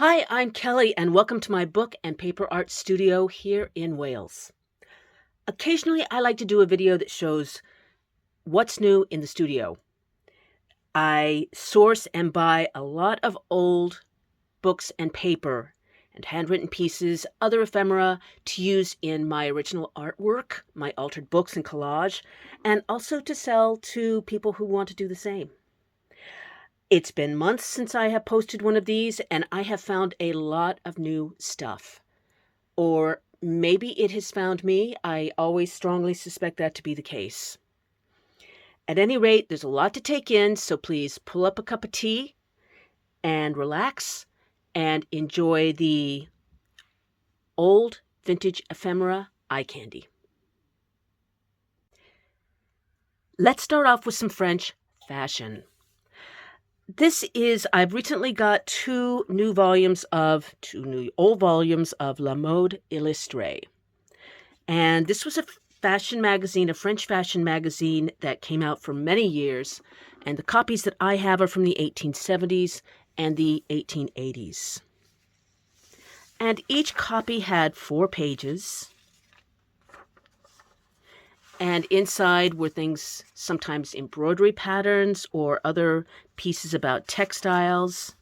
Hi, I'm Kelly, and welcome to my book and paper art studio here in Wales. Occasionally, I like to do a video that shows what's new in the studio. I source and buy a lot of old books and paper and handwritten pieces, other ephemera to use in my original artwork, my altered books and collage, and also to sell to people who want to do the same. It's been months since I have posted one of these, and I have found a lot of new stuff. Or maybe it has found me. I always strongly suspect that to be the case. At any rate, there's a lot to take in, so please pull up a cup of tea and relax and enjoy the old vintage ephemera eye candy. Let's start off with some French fashion. I've recently got two new old volumes of La Mode Illustrée. And this was a French fashion magazine that came out for many years. And the copies that I have are from the 1870s and the 1880s. And each copy had 4 pages. And inside were things, sometimes embroidery patterns or other pieces about textiles.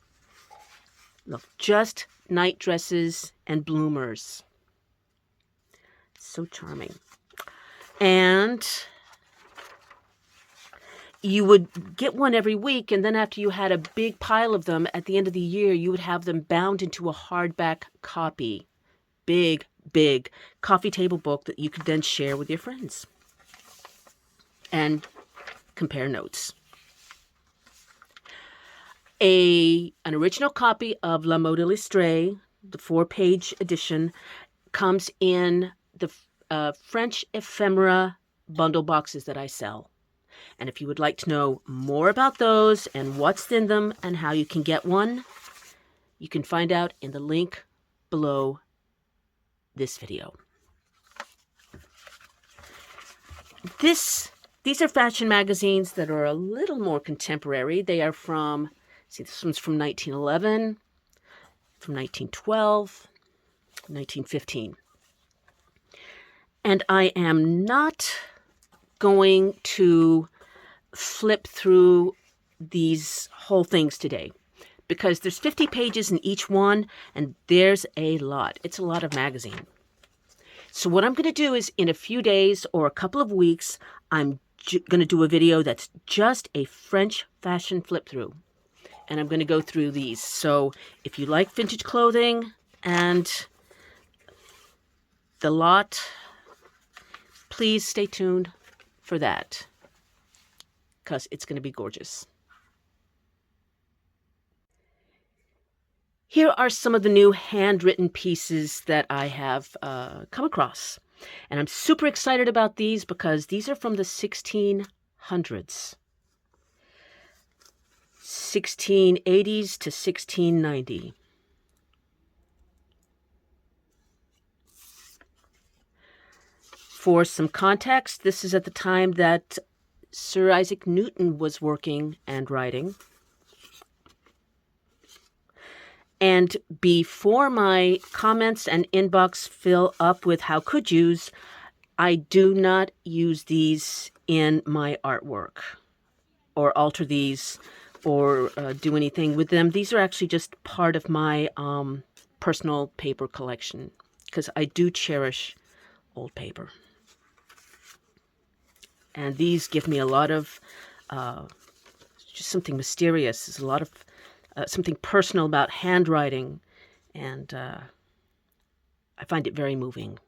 Look, just night dresses and bloomers. So charming. And you would get one every week, and then after you had a big pile of them, at the end of the year, you would have them bound into a hardback copy. Big, big coffee table book that you could then share with your friends and compare notes. An original copy of La Mode Illustrée, the 4-page edition, comes in the French ephemera bundle boxes that I sell. And if you would like to know more about those and what's in them and how you can get one, you can find out in the link below this video. These are fashion magazines that are a little more contemporary. They are from, this one's from 1911, from 1912, 1915. And I am not going to flip through these whole things today because there's 50 pages in each one, and there's a lot. It's a lot of magazine. So what I'm going to do is in a few days or a couple of weeks, I'm going to do a video that's just a French fashion flip through. And I'm going to go through these. So if you like vintage clothing and the lot, please stay tuned for that because it's going to be gorgeous. Here are some of the new handwritten pieces that I have come across. And I'm super excited about these because these are from the 1600s. 1680s to 1690. For some context, this is at the time that Sir Isaac Newton was working and writing. And before my comments and inbox fill up with how could yous, I do not use these in my artwork or alter these or do anything with them. These are actually just part of my personal paper collection because I do cherish old paper. And these give me a lot of just something mysterious. There's a lot of something personal about handwriting, and I find it very moving.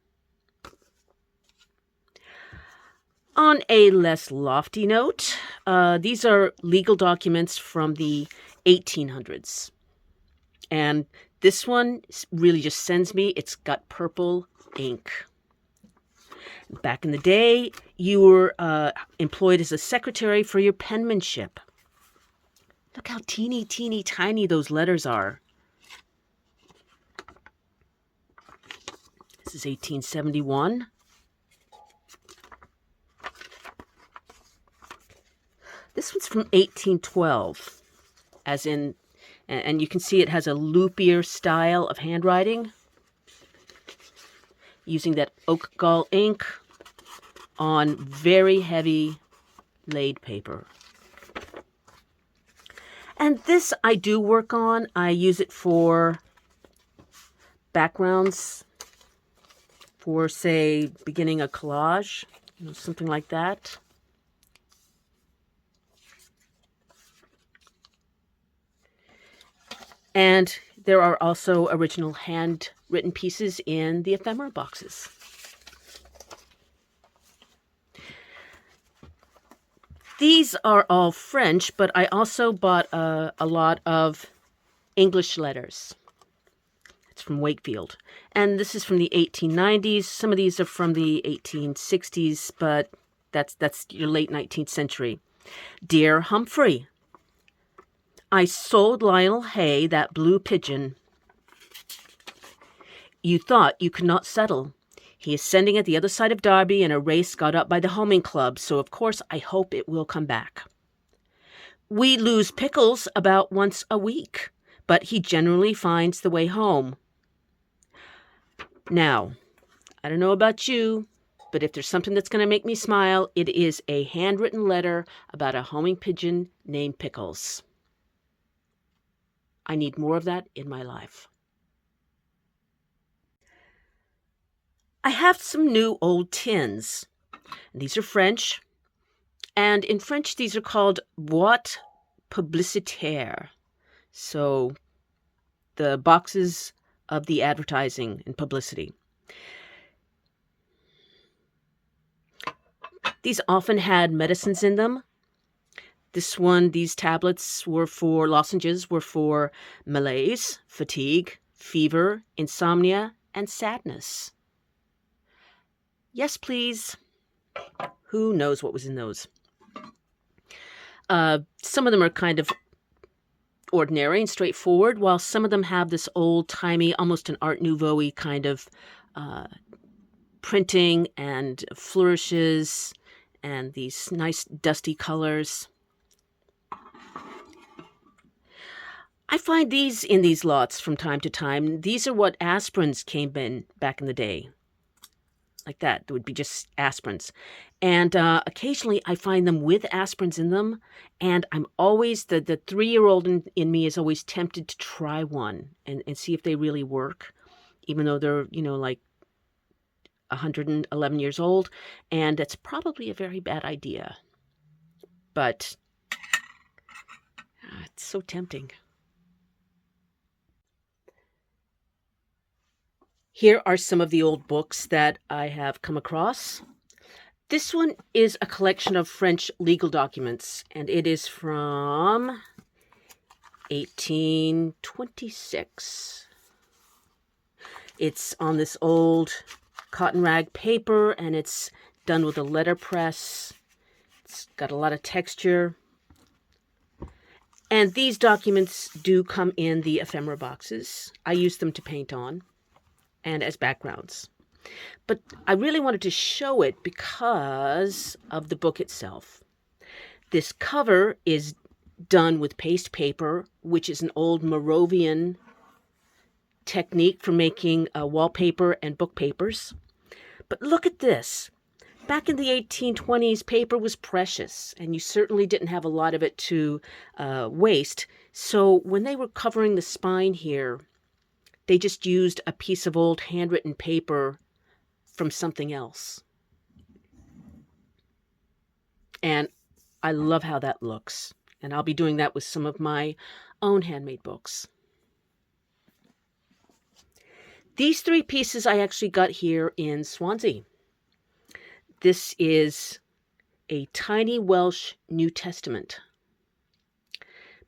On a less lofty note, these are legal documents from the 1800s. And this one really just sends me. It's got purple ink. Back in the day, you were employed as a secretary for your penmanship. Look how teeny, teeny, tiny those letters are. This is 1871. This one's from 1812, as in And you can see it has a loopier style of handwriting, using that oak gall ink on very heavy laid paper. And this I do work on. I use it for backgrounds, for, say, beginning a collage, something like that. And there are also original handwritten pieces in the ephemera boxes. These are all French, but I also bought a lot of English letters. It's from Wakefield. And this is from the 1890s. Some of these are from the 1860s, but that's your late 19th century. Dear Humphrey, I sold Lionel Hay that blue pigeon. You thought you could not settle. He is sending at the other side of Derby in a race got up by the homing club, so of course I hope it will come back. We lose Pickles about once a week, but he generally finds the way home. Now, I don't know about you, but if there's something that's going to make me smile, it is a handwritten letter about a homing pigeon named Pickles. I need more of that in my life. I have some new old tins. These are French, and in French these are called boîtes publicitaires. So the boxes of the advertising and publicity. These often had medicines in them. These tablets were for, lozenges were for malaise, fatigue, fever, insomnia, and sadness. Yes, please. Who knows what was in those? Some of them are kind of ordinary and straightforward, while some of them have this old-timey, almost an Art Nouveau-y kind of printing and flourishes and these nice dusty colors. I find these in these lots from time to time. These are what aspirins came in back in the day. Like that. It would be just aspirins. And occasionally I find them with aspirins in them. And I'm always, the 3-year-old in me is always tempted to try one and see if they really work. Even though they're, like 111 years old. And that's probably a very bad idea. But it's so tempting. Here are some of the old books that I have come across. This one is a collection of French legal documents, and it is from 1826. It's on this old cotton rag paper, and it's done with a letterpress. It's got a lot of texture. And these documents do come in the ephemera boxes. I use them to paint on and as backgrounds. But I really wanted to show it because of the book itself. This cover is done with paste paper, which is an old Moravian technique for making wallpaper and book papers. But look at this. Back in the 1820s, paper was precious, and you certainly didn't have a lot of it to waste. So when they were covering the spine here, they just used a piece of old handwritten paper from something else. And I love how that looks. And I'll be doing that with some of my own handmade books. These 3 pieces I actually got here in Swansea. This is a tiny Welsh New Testament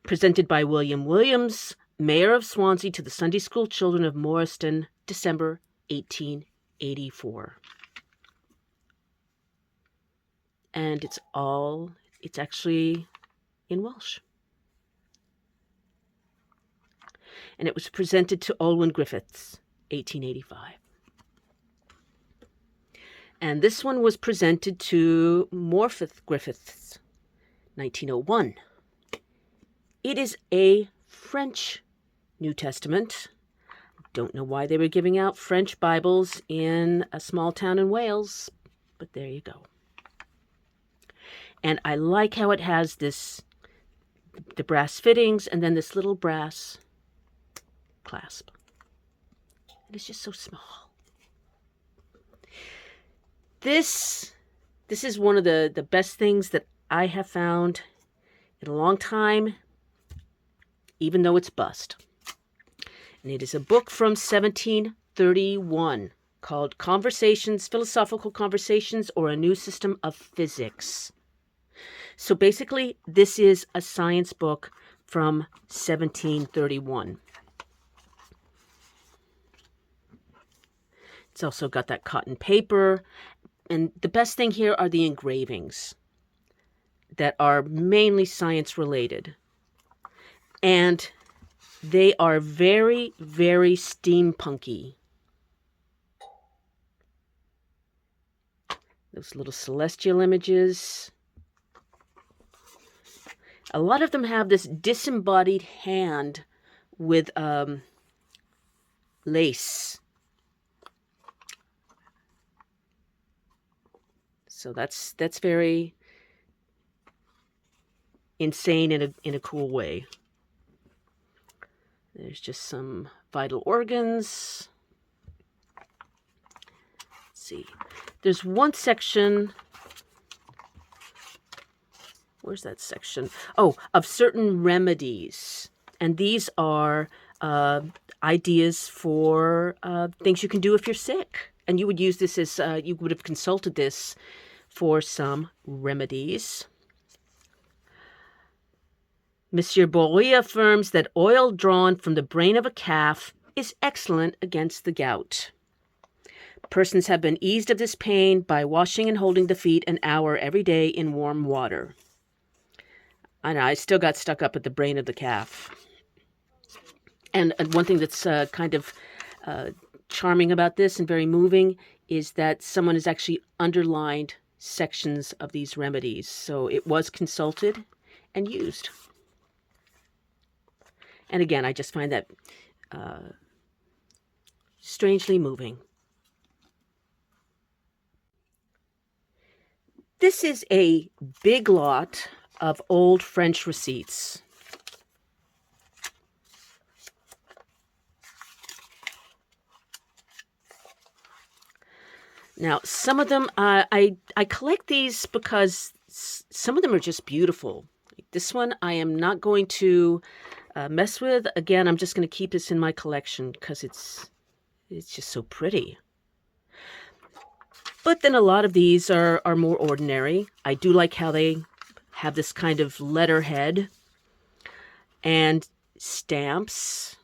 presented by William Williams, Mayor of Swansea, to the Sunday School children of Morriston, December 1884. And it's actually in Welsh. And it was presented to Olwen Griffiths, 1885. And this one was presented to Morpeth Griffiths, 1901. It is a French New Testament. Don't know why they were giving out French Bibles in a small town in Wales, but there you go. And I like how it has the brass fittings and then this little brass clasp. It is just so small. This is one of the best things that I have found in a long time, even though it's bust. And it is a book from 1731 called Conversations, Philosophical Conversations, or A New System of Physics. So basically, this is a science book from 1731. It's also got that cotton paper. And the best thing here are the engravings that are mainly science related. And they are very, very steampunky. Those little celestial images. A lot of them have this disembodied hand with lace. So that's very insane in a cool way. There's just some vital organs. Let's see. There's one section. Where's that section? Oh, of certain remedies. And these are ideas for things you can do if you're sick. And you would use this as, you would have consulted this for some remedies. Monsieur Bory affirms that oil drawn from the brain of a calf is excellent against the gout. Persons have been eased of this pain by washing and holding the feet an hour every day in warm water. I know, I still got stuck up at the brain of the calf. And one thing that's kind of charming about this and very moving is that someone has actually underlined sections of these remedies. So it was consulted and used. And again, I just find that strangely moving. This is a big lot of old French receipts. Now, some of them, I collect these because some of them are just beautiful. This one I am not going to mess with. Again, I'm just going to keep this in my collection because it's just so pretty. But then a lot of these are more ordinary. I do like how they have this kind of letterhead and stamps.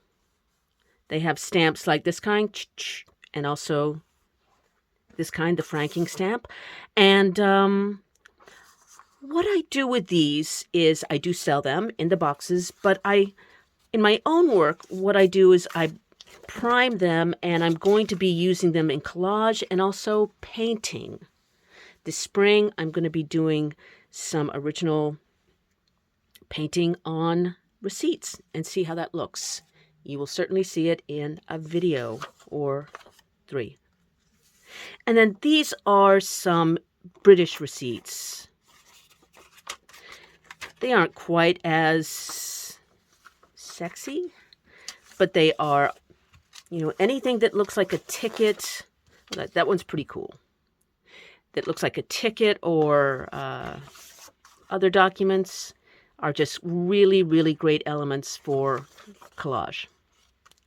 They have stamps like this kind, and also this kind, the franking stamp. And what I do with these is I do sell them in the boxes, but in my own work, what I do is I prime them, and I'm going to be using them in collage and also painting. This spring, I'm going to be doing some original painting on receipts and see how that looks. You will certainly see it in a video or 3. And then these are some British receipts. They aren't quite as sexy, but they are, anything that looks like a ticket. That one's pretty cool. That looks like a ticket or other documents are just really, really great elements for collage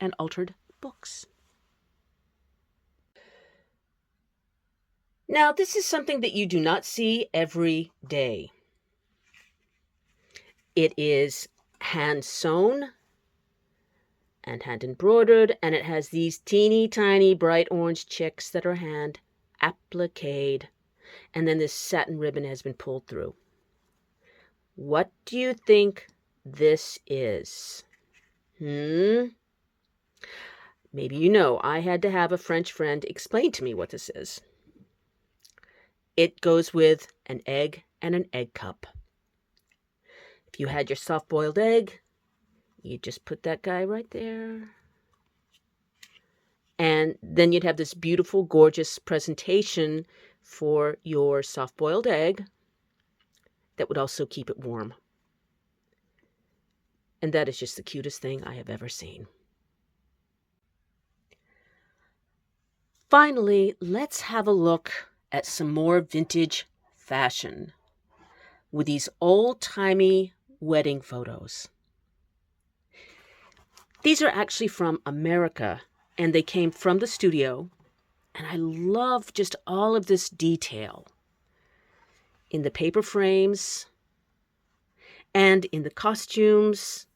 and altered books. Now, this is something that you do not see every day. It is hand sewn and hand embroidered, and it has these teeny tiny bright orange chicks that are hand appliqued, and then this satin ribbon has been pulled through. What do you think this is? Maybe you know. I had to have a French friend explain to me what this is. It goes with an egg and an egg cup. If you had your soft-boiled egg, You just put that guy right there. And then you'd have this beautiful, gorgeous presentation for your soft-boiled egg that would also keep it warm. And that is just the cutest thing I have ever seen. Finally, let's have a look at some more vintage fashion with these old-timey wedding photos. These are actually from America, and they came from the studio, and I love just all of this detail in the paper frames and in the costumes.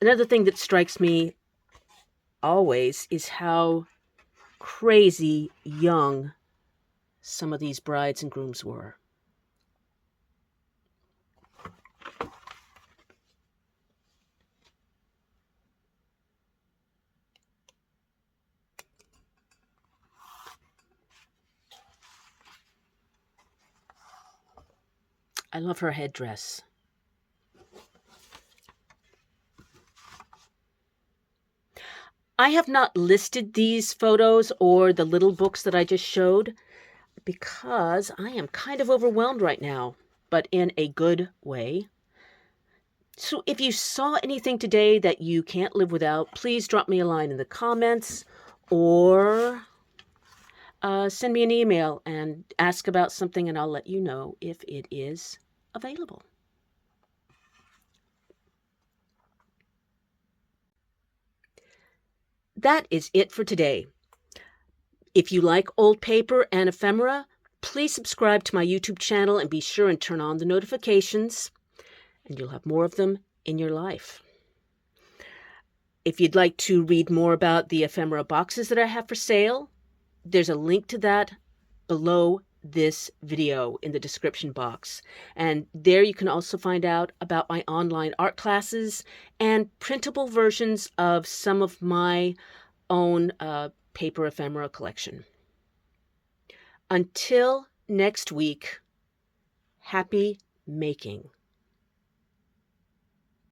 Another thing that strikes me always is how crazy young some of these brides and grooms were. I love her headdress. I have not listed these photos or the little books that I just showed because I am kind of overwhelmed right now, but in a good way. So if you saw anything today that you can't live without, please drop me a line in the comments or send me an email and ask about something, and I'll let you know if it is available. That is it for today. If you like old paper and ephemera, please subscribe to my YouTube channel and be sure and turn on the notifications, and you'll have more of them in your life. If you'd like to read more about the ephemera boxes that I have for sale, there's a link to that below this video in the description box. And there you can also find out about my online art classes and printable versions of some of my own paper ephemera collection. Until next week, happy making.